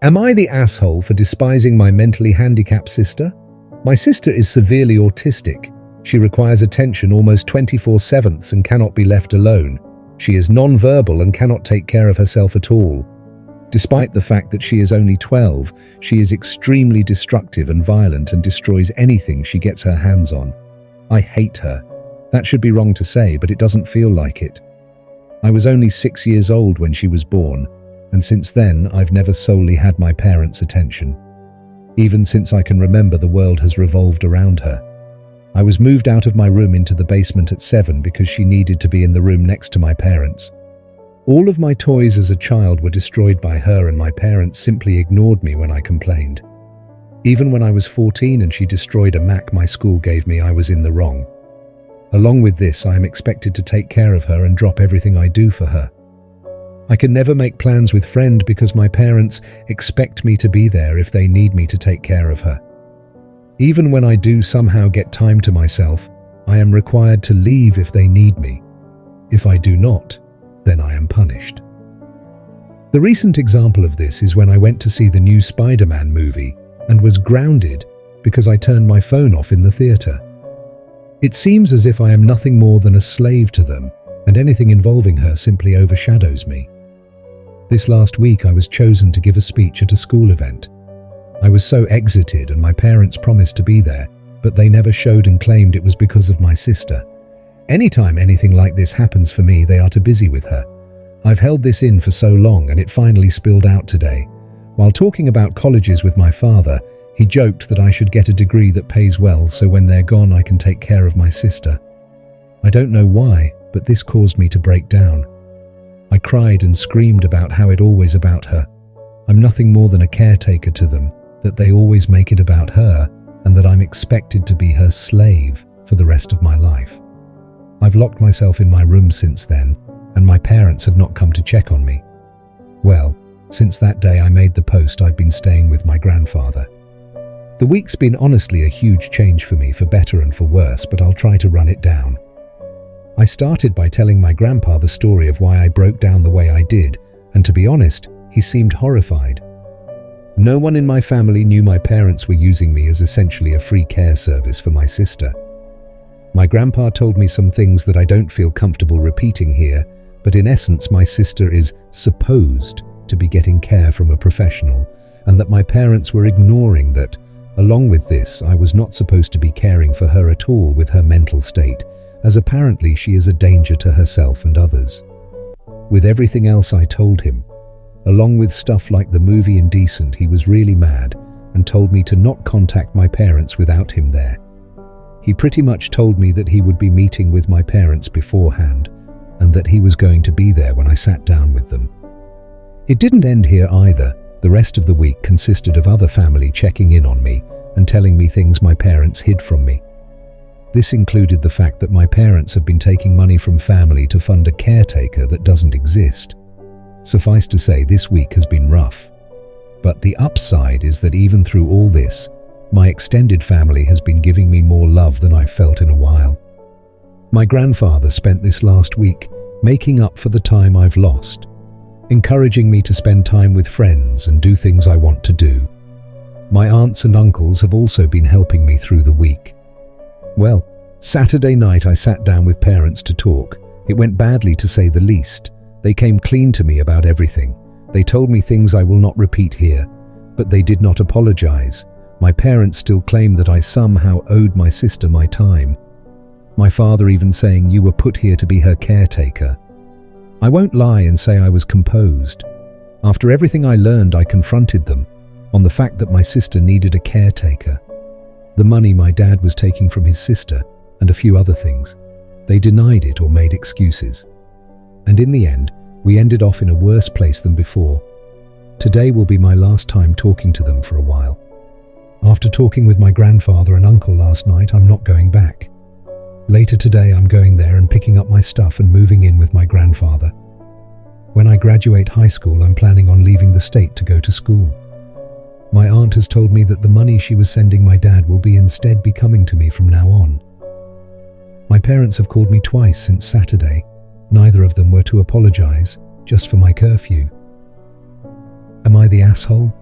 Am I the asshole for despising my mentally handicapped sister? My sister is severely autistic. She requires attention almost 24/7 and cannot be left alone. She is non-verbal and cannot take care of herself at all. Despite the fact that she is only 12, she is extremely destructive and violent and destroys anything she gets her hands on. I hate her. That should be wrong to say, but it doesn't feel like it. I was only 6 years old when she was born, and since then I've never solely had my parents' attention. Even since I can remember, the world has revolved around her. I was moved out of my room into the basement at 7 because she needed to be in the room next to my parents. All of my toys as a child were destroyed by her, and my parents simply ignored me when I complained. Even when I was 14 and she destroyed a Mac my school gave me, I was in the wrong. Along with this, I am expected to take care of her and drop everything I do for her. I can never make plans with friend because my parents expect me to be there if they need me to take care of her. Even when I do somehow get time to myself, I am required to leave if they need me. If I do not, then I am punished. The recent example of this is when I went to see the new Spider-Man movie and was grounded because I turned my phone off in the theater. It seems as if I am nothing more than a slave to them, and anything involving her simply overshadows me. This last week I was chosen to give a speech at a school event. I was so exited, and my parents promised to be there, but they never showed and claimed it was because of my sister. Anytime anything like this happens for me, they are too busy with her. I've held this in for so long, and it finally spilled out today. While talking about colleges with my father, he joked that I should get a degree that pays well so when they're gone I can take care of my sister. I don't know why, but this caused me to break down. I cried and screamed about how it's always about her. I'm nothing more than a caretaker to them, that they always make it about her, and that I'm expected to be her slave for the rest of my life. I've locked myself in my room since then, and my parents have not come to check on me. Well, since that day I made the post, I've been staying with my grandfather. The week's been honestly a huge change for me, for better and for worse, but I'll try to run it down. I started by telling my grandpa the story of why I broke down the way I did, and to be honest, he seemed horrified. No one in my family knew my parents were using me as essentially a free care service for my sister. My grandpa told me some things that I don't feel comfortable repeating here, but in essence my sister is supposed to be getting care from a professional, and that my parents were ignoring that. Along with this, I was not supposed to be caring for her at all with her mental state, as apparently she is a danger to herself and others. With everything else I told him, along with stuff like the movie Indecent, he was really mad and told me to not contact my parents without him there. He pretty much told me that he would be meeting with my parents beforehand, and that he was going to be there when I sat down with them. It didn't end here either. The rest of the week consisted of other family checking in on me and telling me things my parents hid from me. This included the fact that my parents have been taking money from family to fund a caretaker that doesn't exist. Suffice to say, this week has been rough. But the upside is that even through all this, my extended family has been giving me more love than I've felt in a while. My grandfather spent this last week making up for the time I've lost, encouraging me to spend time with friends and do things I want to do. My aunts and uncles have also been helping me through the week. Well, Saturday night I sat down with parents to talk. It went badly, to say the least. They came clean to me about everything. They told me things I will not repeat here, but they did not apologize. My parents still claim that I somehow owed my sister my time. My father even saying, "You were put here to be her caretaker." I won't lie and say I was composed. After everything I learned, I confronted them on the fact that my sister needed a caretaker. The money my dad was taking from his sister, and a few other things. They denied it or made excuses. And in the end, we ended off in a worse place than before. Today will be my last time talking to them for a while. After talking with my grandfather and uncle last night, I'm not going back. Later today, I'm going there and picking up my stuff and moving in with my grandfather. When I graduate high school, I'm planning on leaving the state to go to school. My aunt has told me that the money she was sending my dad will instead be coming to me from now on. My parents have called me twice since Saturday. Neither of them were to apologize, just for my curfew. Am I the asshole?